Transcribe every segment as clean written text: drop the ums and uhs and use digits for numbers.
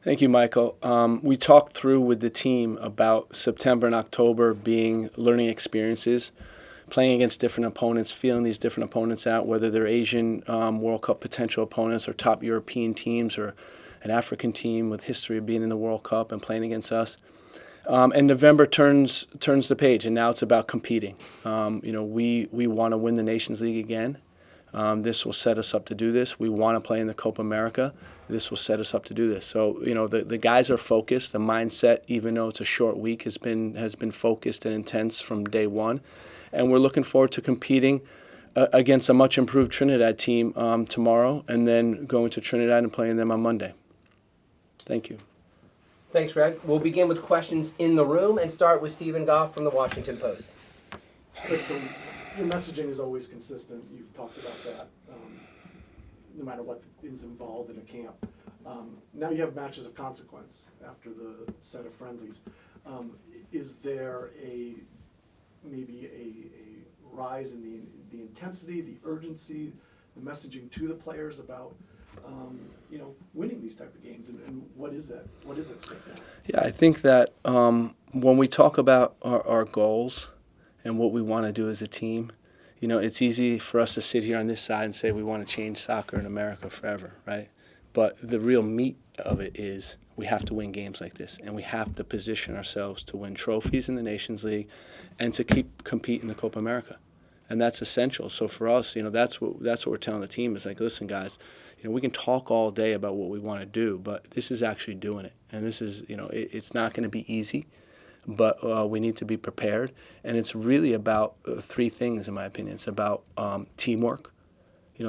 Thank you, Michael. We talked through with the team about September and October being learning experiences, playing against different opponents, feeling these different opponents out, whether they're Asian World Cup potential opponents or top European teams or an African team with history of being in the World Cup and playing against us. And November turns the page, and now it's about competing. We want to win the Nations League again. This will set us up to do this. We want to play in the Copa America. This will set us up to do this. So, the guys are focused. The mindset, even though it's a short week, has been focused and intense from day one. And we're looking forward to competing against a much improved Trinidad team tomorrow, and then going to Trinidad and playing them on Monday. Thank you. Thanks, Greg. We'll begin with questions in the room and start with Stephen Goff from the Washington Post. Great, so your messaging is always consistent. You've talked about that, no matter what is involved in a camp. Now you have matches of consequence after the set of friendlies. Is there maybe a rise in the intensity, the urgency, the messaging to the players about winning these type of games, and what is that? What is at stake now? Yeah, I think that when we talk about our goals and what we want to do as a team, it's easy for us to sit here on this side and say we want to change soccer in America forever, right? But the real meat of it is we have to win games like this, and we have to position ourselves to win trophies in the Nations League and to compete in the Copa America. And that's essential. So for us, that's what we're telling the team is like, listen, guys, we can talk all day about what we want to do, but this is actually doing it. And this is, it's not going to be easy, but we need to be prepared. And it's really about three things, in my opinion. It's about teamwork.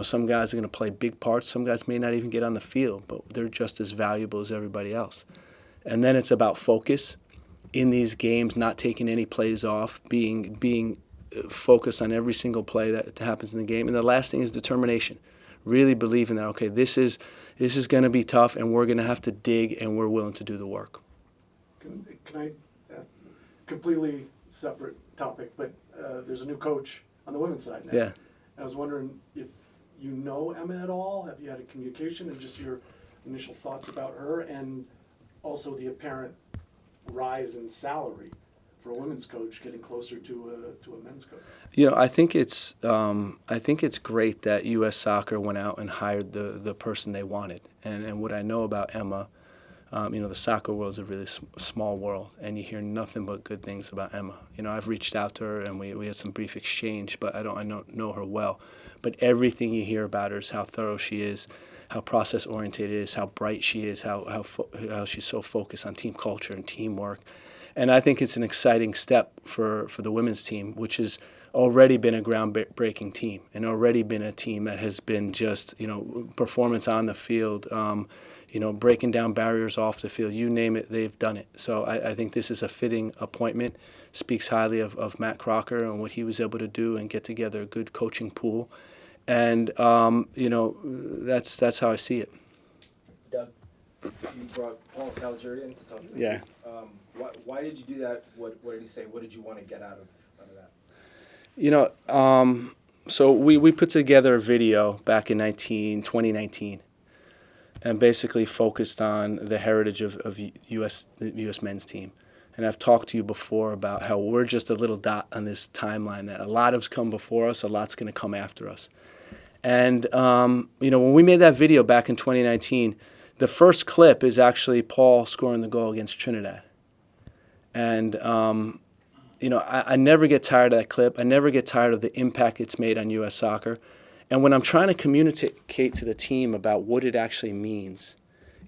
Some guys are going to play big parts. Some guys may not even get on the field, but they're just as valuable as everybody else. And then it's about focus in these games, not taking any plays off, being focused on every single play that happens in the game. And the last thing is determination. Really believing that, okay, this is going to be tough, and we're going to have to dig, and we're willing to do the work. Can I completely separate topic, but there's a new coach on the women's side now. Yeah. I was wondering if you know Emma at all. Have you had a communication, and just your initial thoughts about her, and also the apparent rise in salary for a women's coach getting closer to a men's coach? I think it's great that U.S. Soccer went out and hired the person they wanted. And what I know about Emma, the soccer world is a really small world, and you hear nothing but good things about Emma. I've reached out to her, and we had some brief exchange, but I don't know her well. But everything you hear about her is how thorough she is, how process-oriented it is, how bright she is, how she's so focused on team culture and teamwork. And I think it's an exciting step for the women's team, which has already been a groundbreaking team and already been a team that has been just, performance on the field, breaking down barriers off the field. You name it, they've done it. So I think this is a fitting appointment, speaks highly of Matt Crocker and what he was able to do and get together a good coaching pool. And, that's how I see it. Doug? You brought Paul Caligiuri in to talk to me. Yeah. Why did you do that? What did he say? What did you want to get out of that? So we put together a video back in 2019 and basically focused on the heritage of the U.S. men's team. And I've talked to you before about how we're just a little dot on this timeline, that a lot has come before us, a lot's going to come after us. And, when we made that video back in 2019, the first clip is actually Paul scoring the goal against Trinidad. And, I never get tired of that clip. I never get tired of the impact it's made on U.S. soccer. And when I'm trying to communicate to the team about what it actually means,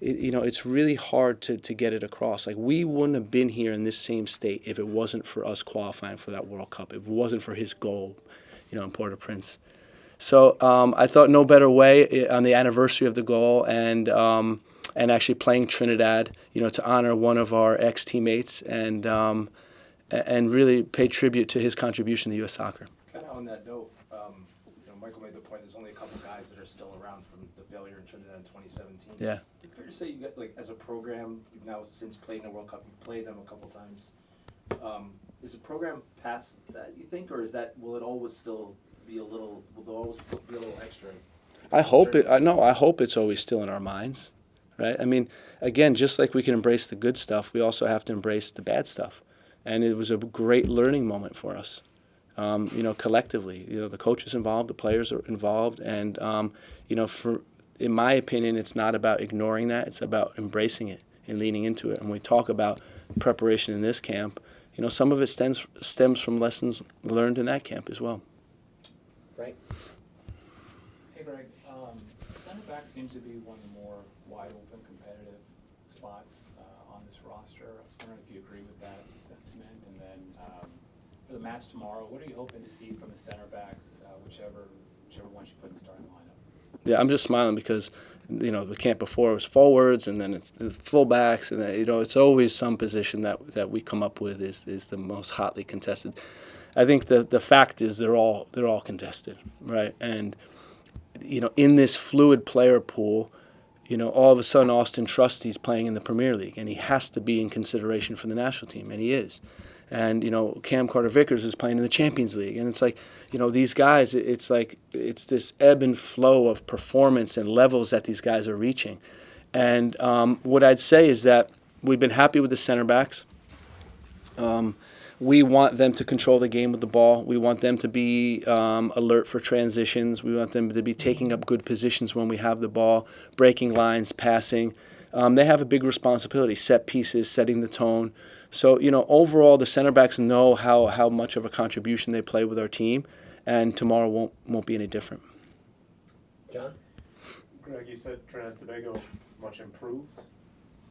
it's really hard to get it across. Like, we wouldn't have been here in this same state if it wasn't for us qualifying for that World Cup, if it wasn't for his goal, in Port-au-Prince. So I thought no better way on the anniversary of the goal and actually playing Trinidad, to honor one of our ex-teammates and really pay tribute to his contribution to U.S. soccer. Kind of on that note, Michael made the point. There's only a couple guys that are still around from the failure in Trinidad in 2017. Yeah. Is it fair to say you got, as a program, you've now since played in the World Cup, you've played them a couple times. Is the program past that, you think, or will it always still be a little extra? I hope it's always still in our minds. right? I mean, again, just like we can embrace the good stuff, we also have to embrace the bad stuff. And it was a great learning moment for us, collectively. The coaches involved, the players are involved, and, in my opinion, it's not about ignoring that. It's about embracing it and leaning into it. And when we talk about preparation in this camp, some of it stems from lessons learned in that camp as well. Right. Hey, Greg. Center back seems to be one of the more wide open competitive spots on this roster. I was wondering if you agree with that sentiment. And then for the match tomorrow, what are you hoping to see from the center backs, whichever ones you put in the starting lineup? Yeah, I'm just smiling because, the camp before was forwards, and then it's the fullbacks, and it's always some position that we come up with is the most hotly contested. I think the fact is they're all contested, right? And in this fluid player pool, all of a sudden Austin Trusty's playing in the Premier League, and he has to be in consideration for the national team, and he is. And Cam Carter-Vickers is playing in the Champions League, and it's like these guys. It's like it's this ebb and flow of performance and levels that these guys are reaching. And what I'd say is that we've been happy with the center backs. We want them to control the game with the ball. We want them to be alert for transitions. We want them to be taking up good positions when we have the ball, breaking lines, passing. They have a big responsibility: set pieces, setting the tone. So, overall, the center backs know how much of a contribution they play with our team, and tomorrow won't be any different. John? Greg, you said Trinidad Tobago much improved.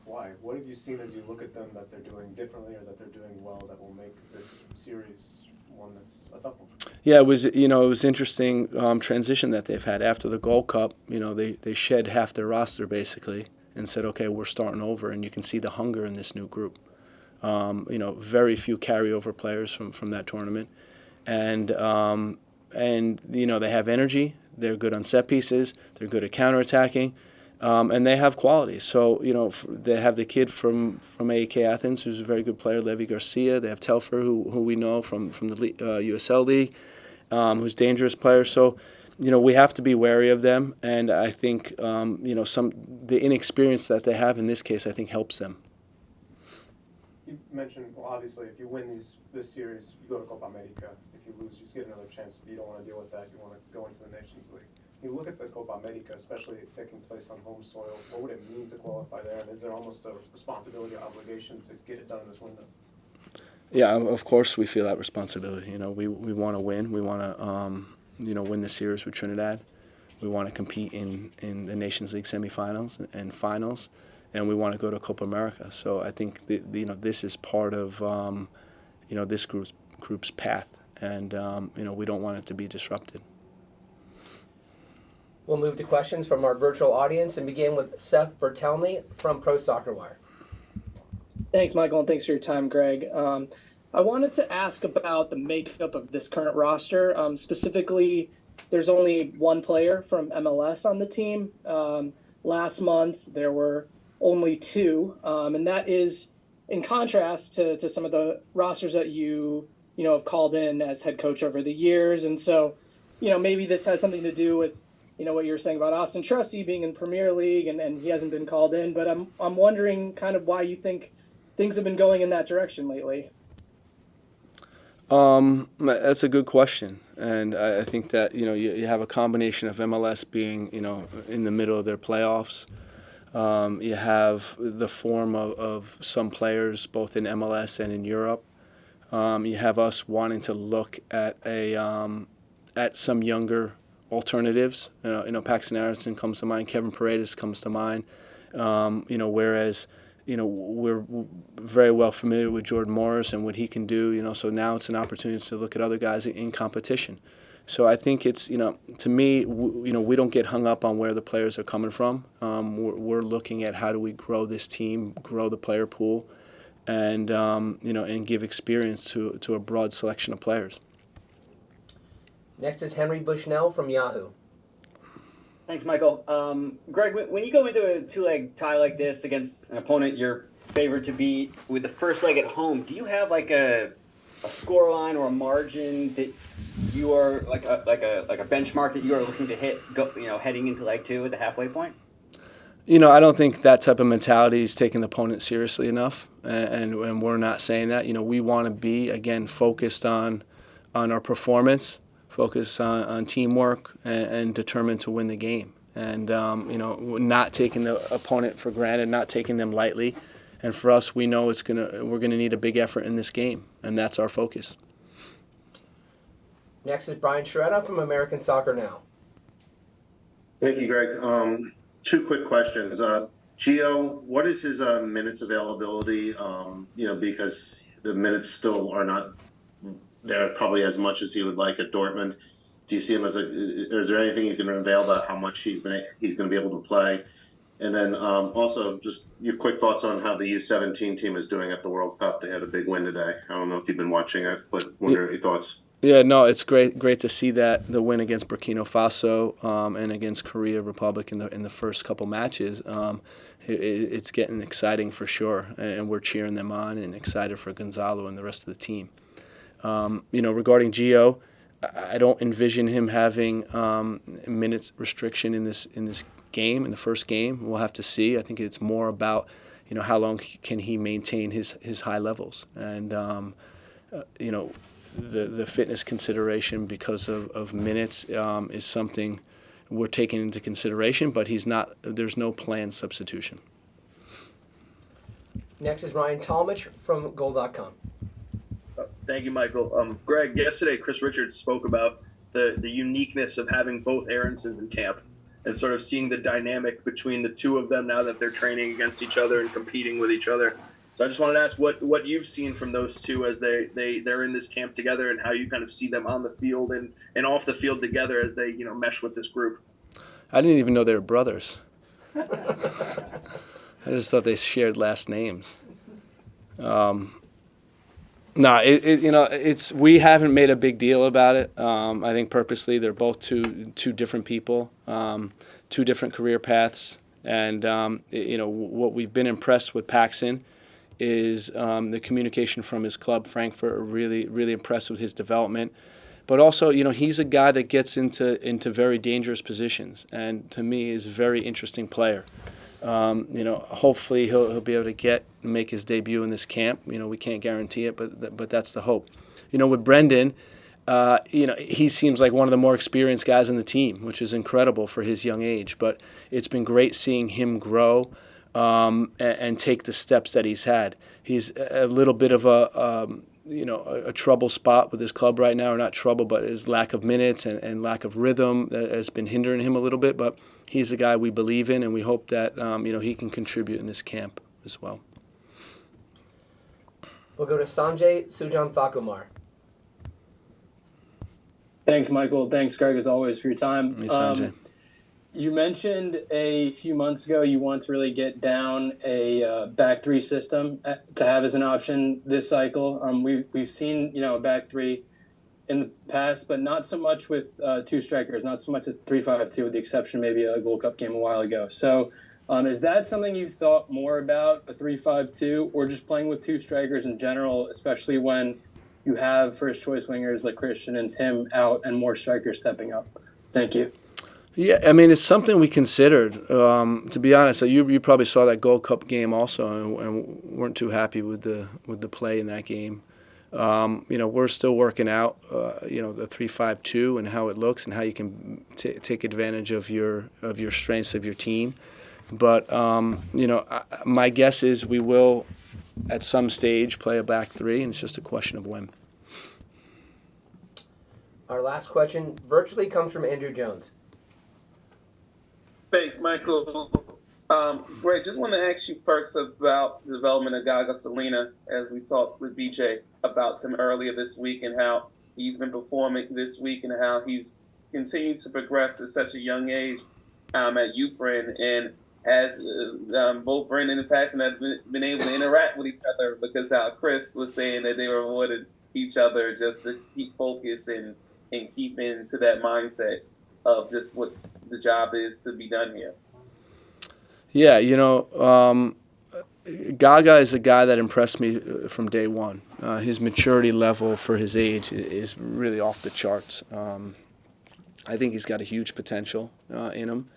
Why? What have you seen as you look at them that they're doing differently or that they're doing well that will make this series one that's a tough one? Yeah, it was interesting transition that they've had after the Gold Cup. They shed half their roster basically and said, okay, we're starting over, and you can see the hunger in this new group. Very few carryover players from that tournament, and they have energy. They're good on set pieces. They're good at counterattacking, and they have quality. So they have the kid from AEK Athens, who's a very good player, Levi Garcia. They have Telfer, who we know from the USL League, who's a dangerous player. So we have to be wary of them, and I think the inexperience that they have in this case, I think, helps them. You mentioned, well, obviously, if you win this series, you go to Copa America. If you lose, you just get another chance. You don't want to deal with that. You want to go into the Nations League. You look at the Copa America, especially taking place on home soil. What would it mean to qualify there? And is there almost a responsibility or obligation to get it done in this window? Yeah, of course we feel that responsibility. We want to win. We want to win the series with Trinidad. We want to compete in the Nations League semifinals and finals. And we want to go to Copa America. So I think this is part of this group's path, and we don't want it to be disrupted. We'll move to questions from our virtual audience and begin with Seth Bertelny from Pro Soccer Wire. Thanks, Michael, and thanks for your time, Greg. I wanted to ask about the makeup of this current roster. Specifically, there's only one player from MLS on the team. Last month, there were only two, and that is in contrast to some of the rosters that you have called in as head coach over the years. And so, maybe this has something to do with, what you were saying about Austin Trusty being in Premier League and he hasn't been called in. But I'm wondering kind of why you think things have been going in that direction lately. That's a good question, and I think that you have a combination of MLS being in the middle of their playoffs. You have the form of some players both in MLS and in Europe. You have us wanting to look at at some younger alternatives. Paxton Harrison comes to mind, Kevin Paredes comes to mind. Whereas we're very well familiar with Jordan Morris and what he can do. So now it's an opportunity to look at other guys in competition. So I think it's, to me, we don't get hung up on where the players are coming from. We're looking at how do we grow this team, grow the player pool, and and give experience to a broad selection of players. Next is Henry Bushnell from Yahoo. Thanks, Michael. Greg, when you go into a two-leg tie like this against an opponent you're favored to beat with the first leg at home, do you have like a score line or a margin that you are like a benchmark that you are looking to hit, heading into leg two at the halfway point? I don't think that type of mentality is taking the opponent seriously enough, and we're not saying that. We want to be, again, focused on our performance, focused on teamwork, and determined to win the game. And, not taking the opponent for granted, not taking them lightly. And for us, we know we're gonna need a big effort in this game, and that's our focus. Next is Brian Sheretta from American Soccer Now. Thank you, Greg. Two quick questions. Gio, what is his minutes availability? Because the minutes still are not there probably as much as he would like at Dortmund. Do you see him is there anything you can unveil about how much he's going to be able to play? And then also just your quick thoughts on how the U17 team is doing at the World Cup. They had a big win today. I don't know if you've been watching it, but wonder your thoughts. Yeah, no, it's great to see the win against Burkina Faso and against Korea Republic in the first couple matches. It's getting exciting for sure, and we're cheering them on and excited for Gonzalo and the rest of the team. Regarding Gio, I don't envision him having minutes restriction in this game, in the first game. We'll have to see. I think it's more about how long can he maintain his high levels, and the fitness consideration because of minutes is something we're taking into consideration, but there's no planned substitution. Next is Ryan Talmadge from Goal.com. Thank you, Michael. Greg, yesterday Chris Richards spoke about the uniqueness of having both Aaronsons in camp and sort of seeing the dynamic between the two of them now that they're training against each other and competing with each other. So I just wanted to ask what you've seen from those two as they're in this camp together, and how you kind of see them on the field and off the field together as they mesh with this group. I didn't even know they were brothers. I just thought they shared last names. We haven't made a big deal about it. I think purposely they're both two different people, two different career paths, and what we've been impressed with Paxson is the communication from his club, Frankfurt. Really, really impressed with his development. But also, he's a guy that gets into very dangerous positions, and to me is a very interesting player. Hopefully he'll be able to make his debut in this camp. We can't guarantee it, but that's the hope. With Brendan, he seems like one of the more experienced guys on the team, which is incredible for his young age. But it's been great seeing him grow and take the steps that he's had. He's a little bit of a trouble spot with his club right now, or not trouble, but his lack of minutes and lack of rhythm has been hindering him a little bit. But he's a guy we believe in, and we hope that he can contribute in this camp as well. We'll go to Sanjay Sujan-Thakumar. Thanks, Michael. Thanks, Greg, as always, for your time. Hey, Sanjay. You mentioned a few months ago you want to really get down a back three system to have as an option this cycle. We've seen a back three in the past, but not so much with two strikers, not so much a 3-5-2, with the exception maybe a Gold Cup game a while ago. So is that something you've thought more about, a 3-5-2, or just playing with two strikers in general, especially when you have first choice wingers like Christian and Tim out and more strikers stepping up? Thank you. Yeah, I mean, it's something we considered. To be honest, you probably saw that Gold Cup game also, and weren't too happy with the play in that game. We're still working out, the 3-5-2 and how it looks and how you can take advantage of your strengths of your team. But my guess is we will, at some stage, play a back three, and it's just a question of when. Our last question virtually comes from Andrew Jones. Thanks, Michael. Greg, just want to ask you first about the development of Gaga Salina, as we talked with BJ about him earlier this week and how he's been performing this week and how he's continued to progress at such a young age at UPRN, and has both Brendan and Paxson have been able to interact with each other, because how Chris was saying that they were avoiding each other just to keep focus and keep into that mindset of just what the job is to be done here. Yeah, Gaga is a guy that impressed me from day one. His maturity level for his age is really off the charts. I think he's got a huge potential in him.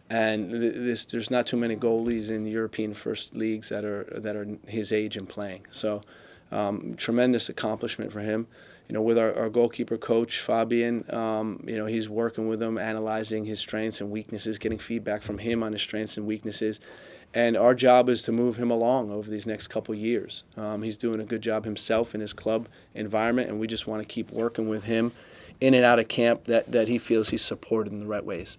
And there's not too many goalies in European first leagues that are his age and playing. So tremendous accomplishment for him. With our goalkeeper coach, Fabian, he's working with him, analyzing his strengths and weaknesses, getting feedback from him on his strengths and weaknesses. And our job is to move him along over these next couple of years. He's doing a good job himself in his club environment, and we just want to keep working with him in and out of camp that he feels he's supported in the right ways.